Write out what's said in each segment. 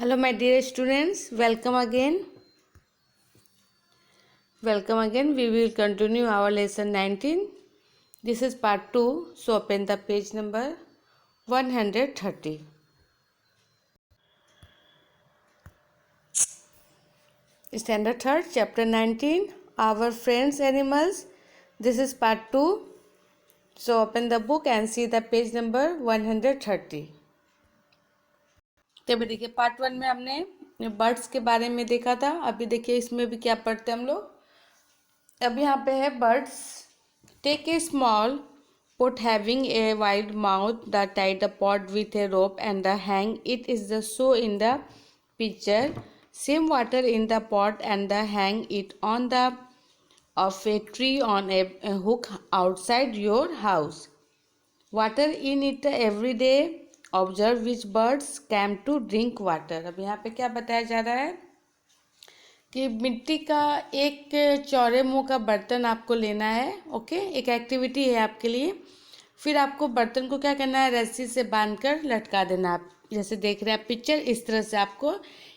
Hello my dear students, welcome again. We will continue our lesson 19. This is part 2. So open the page number 130. Standard 3rd, chapter 19. Our friends animals. This is part 2. So open the book and see the page number 130. तो अभी देखिए part 1 में हमने birds के बारे में देखा था. अभी देखिए इसमें भी क्या पढ़ते हैं हम लोग. अब यहाँ पे है birds. Take a small pot having a wide mouth that tie the pot with a rope and the hang it is the show in the picture. Same water in the pot and the hang it on the of a tree on a hook outside your house. Water in it every day. Observe which birds came to drink water. अब यहाँ पे क्या बताया जा रहा है कि मिट्टी का एक चौड़े मुंह का बर्तन आपको लेना है. ओके, एक एक्टिविटी है आपके लिए. फिर आपको बर्तन को क्या करना है, रस्सी से बांधकर लटका देना. आप जैसे देख रहे हैं आप पिक्चर, इस तरह से आपको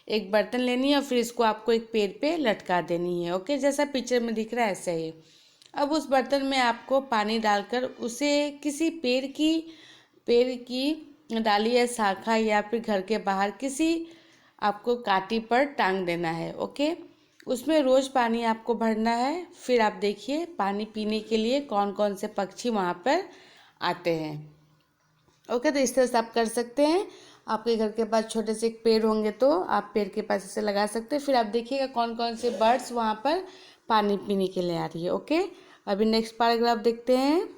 एक बर्तन लेनी है और फिर इसको आपको एक पेड़ पे लटका देनी है. ओके, जैसा पिक्चर में दिख रहा है ऐसा ही. अब उस बर्तन में आपको पानी डालकर उसे किसी पेड़ की डाली या शाखा या फिर घर के बाहर किसी आपको काटी पर टांग देना है. ओके, उसमें रोज़ पानी आपको भरना है. फिर आप देखिए पानी पीने के लिए कौन कौन से पक्षी वहाँ पर आते हैं. ओके, तो इस तरह से आप कर सकते हैं. आपके घर के पास छोटे से एक पेड़ होंगे तो आप पेड़ के पास इसे लगा सकते हैं. फिर आप देखिएगा कौन कौन से बर्ड्स वहाँ पर पानी पीने के लिए आ रही है. ओके, अभी नेक्स्ट पैराग्राफ देखते हैं.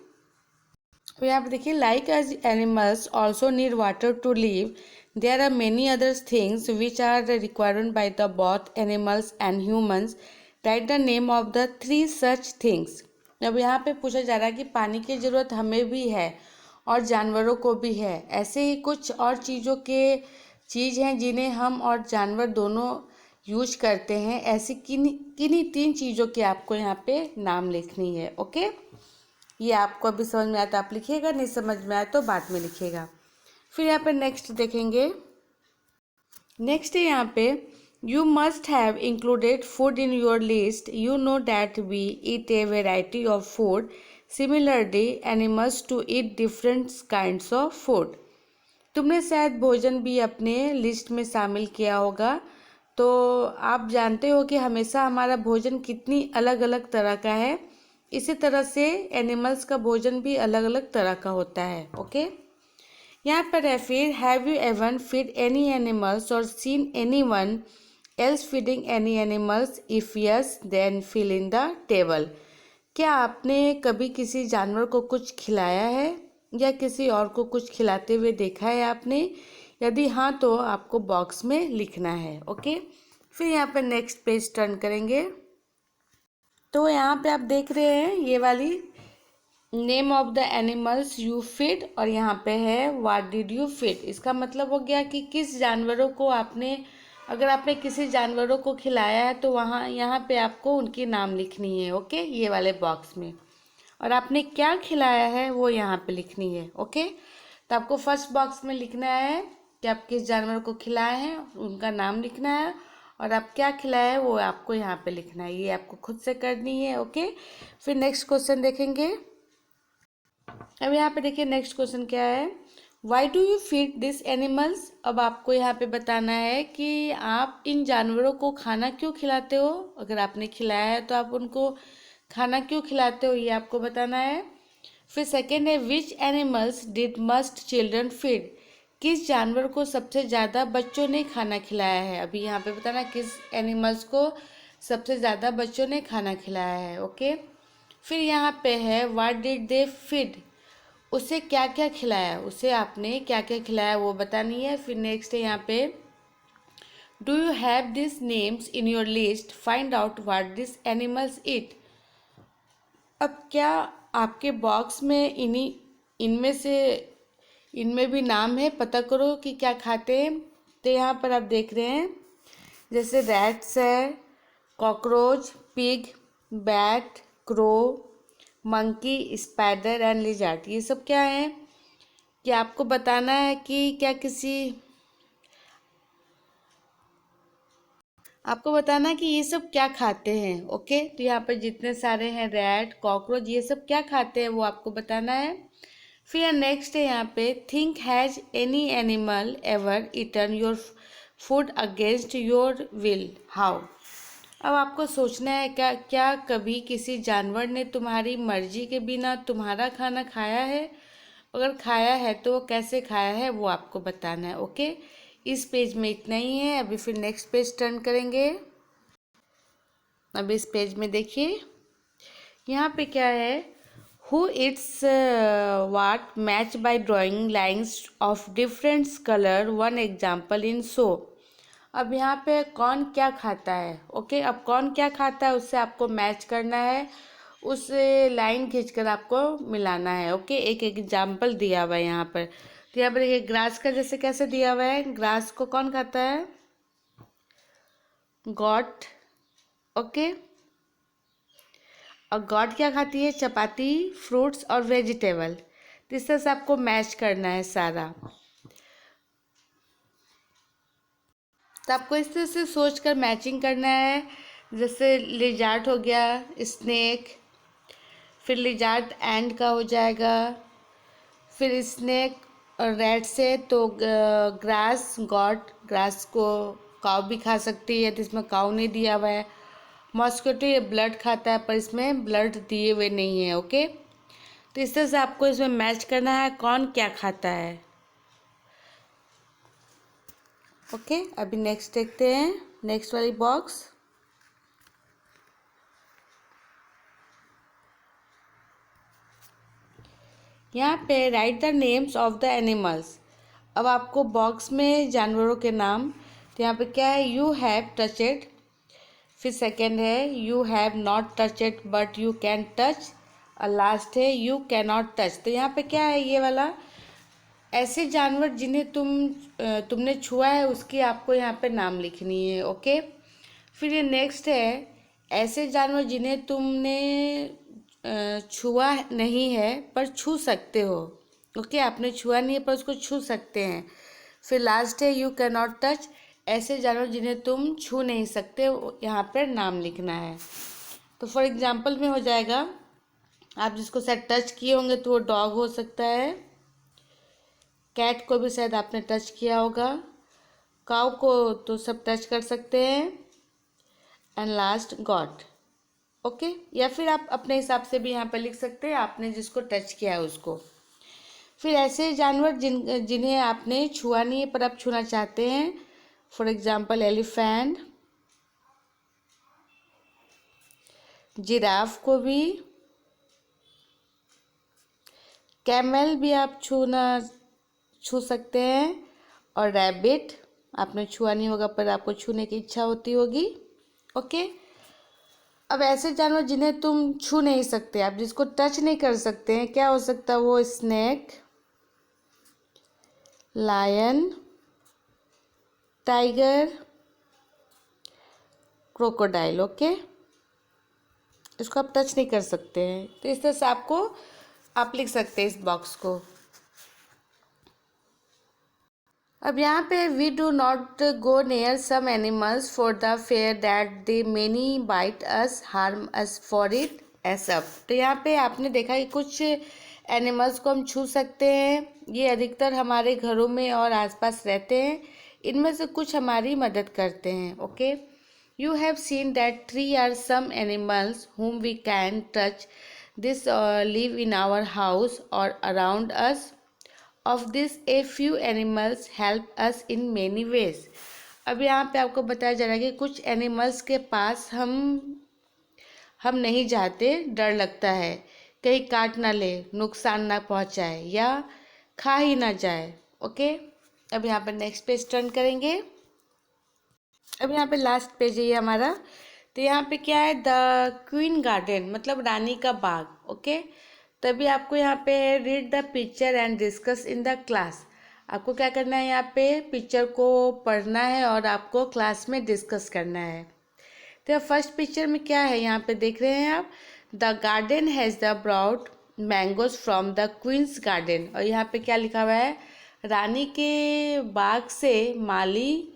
तो यहाँ पर देखिए like as animals also need water to live. There are many other things which are required by the both animals and humans. Write the name of the 3 such things. अब यहाँ पे पूछा जा रहा है कि पानी की ज़रूरत हमें भी है और जानवरों को भी है. ऐसे ही कुछ और चीज़ हैं जिन्हें हम और जानवर दोनों यूज करते हैं. ऐसी किन्हीं 3 चीज़ों की आपको यहाँ पे नाम लिखनी है. ओके, ये आपको अभी समझ में आया तो आप लिखिएगा, नहीं समझ में आया तो बाद में लिखिएगा. फिर यहाँ पे नेक्स्ट देखेंगे. नेक्स्ट है यहाँ पे you must have included food in your list. You know that we eat a variety of food. Similarly animals too eat different kinds of food. तुमने शायद भोजन भी अपने लिस्ट में शामिल किया होगा. तो आप जानते हो कि हमेशा हमारा भोजन कितनी अलग अलग तरह का है. इसी तरह से एनिमल्स का भोजन भी अलग अलग तरह का होता है. ओके, यहाँ पर है फिर have you ever feed any animals और seen anyone else feeding any animals. If yes then fill in the table. क्या आपने कभी किसी जानवर को कुछ खिलाया है या किसी और को कुछ खिलाते हुए देखा है आपने? यदि हाँ तो आपको बॉक्स में लिखना है. ओके, फिर यहाँ पर नेक्स्ट पेज टर्न करेंगे. तो यहाँ पे आप देख रहे हैं ये वाली name of the animals you feed और यहाँ पे है व्हाट डिड यू फीड. इसका मतलब हो गया कि किस जानवरों को आपने, अगर आपने किसी जानवरों को खिलाया है तो वहाँ यहाँ पे आपको उनकी नाम लिखनी है. ओके, ये वाले बॉक्स में. और आपने क्या खिलाया है वो यहाँ पे लिखनी है. ओके, तो आपको फर्स्ट बॉक्स में लिखना है कि आप किस जानवर को खिलाए हैं, उनका नाम लिखना है और आप क्या खिलाया है वो आपको यहाँ पे लिखना है. ये आपको खुद से करनी है. ओके, फिर नेक्स्ट क्वेश्चन देखेंगे. अब यहाँ पे देखिए नेक्स्ट क्वेश्चन क्या है. Why do you feed this animals. अब आपको यहाँ पे बताना है कि आप इन जानवरों को खाना क्यों खिलाते हो. अगर आपने खिलाया है तो आप उनको खाना क्यों खिलाते हो, ये आपको बताना है. फिर सेकेंड है which animals did must children feed. किस जानवर को सबसे ज़्यादा बच्चों ने खाना खिलाया है. अभी यहाँ पे बताना किस एनिमल्स को सबसे ज़्यादा बच्चों ने खाना खिलाया है. ओके, फिर यहाँ पे है व्हाट डिड दे फीड. उसे क्या क्या खिलाया, उसे आपने क्या क्या खिलाया वो बतानी है. फिर नेक्स्ट है यहाँ पे do you have this names in your list. Find out what this animals eat. अब क्या आपके बॉक्स में इनमें भी नाम है, पता करो कि क्या खाते हैं. तो यहाँ पर आप देख रहे हैं जैसे रैट्स है, cockroach, pig, bat, crow, monkey, spider and lizard. ये सब क्या है कि आपको बताना है कि क्या किसी आपको बताना है कि ये सब क्या खाते हैं। ओके, तो यहाँ पर जितने सारे हैं रैट, कॉकरोच, ये सब क्या खाते हैं वो आपको बताना है। फिर नेक्स्ट है यहाँ पे, think has any animal ever eaten your food against your will, how. अब आपको सोचना है क्या क्या कभी किसी जानवर ने तुम्हारी मर्जी के बिना तुम्हारा खाना खाया है। अगर खाया है तो वो कैसे खाया है वो आपको बताना है। ओके, इस पेज में इतना ही है। अभी फिर नेक्स्ट पेज टर्न करेंगे। अब इस पेज में देखिए यहाँ पे क्या है, who eats what match by drawing lines of different colour, one example in show. अब यहाँ पे कौन क्या खाता है। ओके, अब कौन क्या खाता है उससे आपको मैच करना है, उस लाइन खींचकर आपको मिलाना है। ओके, एक एग्जाम्पल दिया हुआ है यहाँ पर। तो यहाँ पर देखिए ग्रास का जैसे कैसे दिया हुआ है, ग्रास को कौन खाता है, गॉट। ओके, और गॉड क्या खाती है, चपाती, फ्रूट्स और वेजिटेबल। तो इस तरह से आपको मैच करना है सारा। तो आपको इस तरह से सोच कर मैचिंग करना है। जैसे लिजार्ड हो गया, स्नेक, फिर लिजार्ड एंड का हो जाएगा, फिर स्नेक और रैट से तो ग्रास, गॉट, ग्रास को काऊ भी खा सकती है तो इसमें काऊ नहीं दिया हुआ है। मॉस्किटो ये ब्लड खाता है पर इसमें ब्लड दिए हुए नहीं है। ओके, तो इस तरह से आपको इसमें मैच करना है कौन क्या खाता है। ओके, अभी नेक्स्ट देखते हैं, नेक्स्ट वाली बॉक्स। यहाँ पे right the names of the animals. अब आपको बॉक्स में जानवरों के नाम, तो यहाँ पे क्या है, यू हैव टचड, फिर सेकेंड है you have not touched but you can touch, और लास्ट है यू कैन नॉट टच। तो यहाँ पे क्या है, ये वाला ऐसे जानवर जिन्हें तुमने छुआ है उसकी आपको यहाँ पे नाम लिखनी है। ओके, फिर ये नेक्स्ट है ऐसे जानवर जिन्हें तुमने छुआ नहीं है पर छू सकते हो। ओके, आपने छुआ नहीं है पर उसको छू सकते हैं। फिर लास्ट है यू कैन नॉट टच, ऐसे जानवर जिन्हें तुम छू नहीं सकते, यहाँ पर नाम लिखना है। तो फॉर एग्जांपल में हो जाएगा, आप जिसको शायद टच किए होंगे तो वो डॉग हो सकता है, कैट को भी शायद आपने टच किया होगा, काऊ को तो सब टच कर सकते हैं, एंड लास्ट गॉड। ओके, या फिर आप अपने हिसाब से भी यहाँ पर लिख सकते हैं, आपने जिसको टच किया है उसको। फिर ऐसे जानवर जिन्हें आपने छुआ नहीं है पर आप छूना चाहते हैं, फॉर एग्जाम्पल एलिफेंट, जिराफ को भी, कैमल भी आप छू सकते हैं, और रैबिट आपने छुआ नहीं होगा पर आपको छूने की इच्छा होती होगी। ओके, अब ऐसे जानवर जिन्हें तुम छू नहीं सकते, आप जिसको टच नहीं कर सकते हैं, क्या हो सकता है वो, snake, lion, tiger, crocodile. Okay, इसको आप टच नहीं कर सकते हैं, तो इस तरह से आप लिख सकते हैं इस बॉक्स को। अब यहाँ पे we do not go near some animals for the fair that they many bite us, harm us for it as up. तो यहाँ पे आपने देखा कि कुछ एनिमल्स को हम छू सकते हैं, ये अधिकतर हमारे घरों में और आसपास रहते हैं, इनमें से कुछ हमारी मदद करते हैं। Okay, you have seen that tree are some animals whom we can touch, this live in our house or around us. Of this a few animals help us in many ways. अब यहाँ पे आपको बताया जा रहा है कि कुछ एनिमल्स के पास हम नहीं जाते, डर लगता है कहीं काट ना ले, नुकसान ना पहुँचाए या खा ही ना जाए। ओके, अब यहाँ पर नेक्स्ट पेज टर्न करेंगे। अब यहाँ पे लास्ट पेज है ये हमारा। तो यहाँ पे क्या है, द क्वीन गार्डन मतलब रानी का बाग। ओके, तभी आपको यहाँ पे read the picture and discuss in the class. आपको क्या करना है, यहाँ पे पिक्चर को पढ़ना है और आपको क्लास में डिस्कस करना है। तो फर्स्ट पिक्चर में क्या है, यहाँ पे देख रहे हैं आप, the garden has the broad mangoes from the queen's garden. और यहाँ पे क्या लिखा हुआ है, रानी के बाग से माली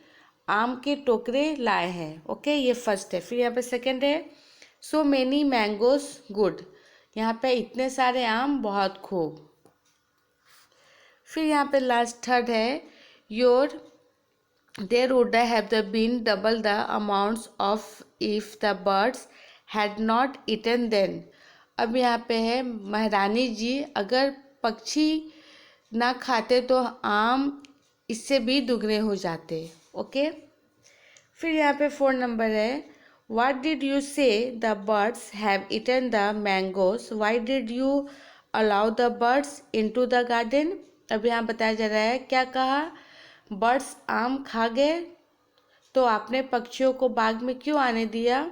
आम के टोकरे लाए हैं। ओके, ये फर्स्ट है। फिर यहाँ पे सेकंड है सो मेनी मैंगोज गुड, यहाँ पे इतने सारे आम बहुत खूब। फिर यहाँ पे लास्ट थर्ड है your there would have been double the amounts of if the birds had not eaten then. अब यहाँ पे है महारानी जी, अगर पक्षी ना खाते तो आम इससे भी दुगने हो जाते। ओके, फिर यहाँ पे 4 नंबर है what did you say the birds have eaten the mangoes why did you allow the birds into the garden. अब यहाँ बताया जा रहा है क्या कहा, बर्ड्स आम खा गए तो आपने पक्षियों को बाग में क्यों आने दिया।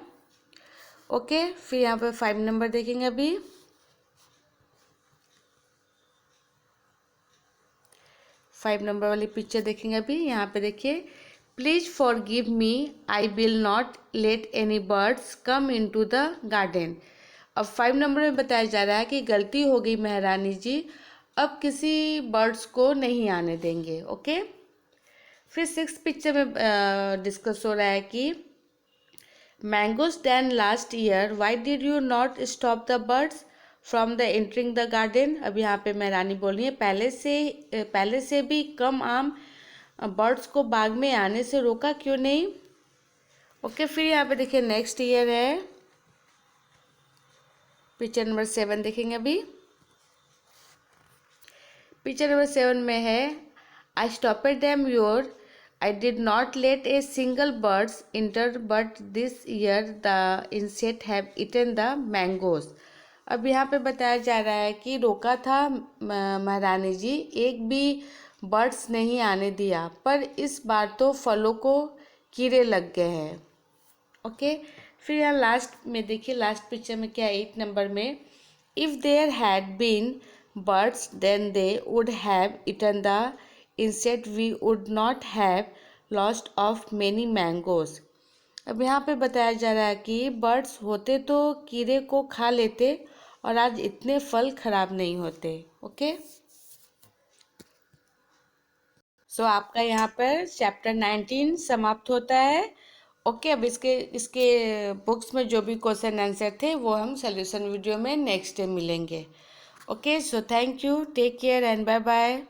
ओके, फिर यहाँ पे 5 नंबर देखेंगे अभी। फाइव नंबर वाली पिक्चर देखेंगे अभी। यहाँ पे देखिए please forgive me I will not let any birds come into the garden. अब 5 नंबर में बताया जा रहा है कि गलती हो गई महारानी जी, अब किसी बर्ड्स को नहीं आने देंगे। ओके, फिर 6 पिक्चर में डिस्कस हो रहा है कि mangoes then last year why did you not stop the birds from the entering the garden. अब यहाँ पे महारानी बोल रही है पहले से भी कम आम बर्ड्स को बाग में आने से रोका क्यों नहीं। ओके, फिर यहाँ पे देखिए नेक्स्ट ईयर है, पिक्चर नंबर 7 देखेंगे अभी। पिक्चर नंबर 7 में है I stopped them your I did not let a single birds enter, but this year the insect have eaten the mangoes. अब यहाँ पे बताया जा रहा है कि रोका था महारानी जी, एक भी बर्ड्स नहीं आने दिया, पर इस बार तो फलों को कीड़े लग गए हैं। ओके, फिर यहाँ लास्ट में देखिए, लास्ट पिक्चर में क्या है 8 नंबर में, if there had been birds then they would have eaten the insect we would not have lost of many mangoes. अब यहाँ पे बताया जा रहा है कि बर्ड्स होते तो कीड़े को खा लेते और आज इतने फल खराब नहीं होते। ओके, सो आपका यहाँ पर चैप्टर 19 समाप्त होता है। ओके, अब इसके बुक्स में जो भी क्वेश्चन आंसर थे वो हम सोल्यूशन वीडियो में नेक्स्ट डे मिलेंगे। Okay, so thank you, take care and bye bye.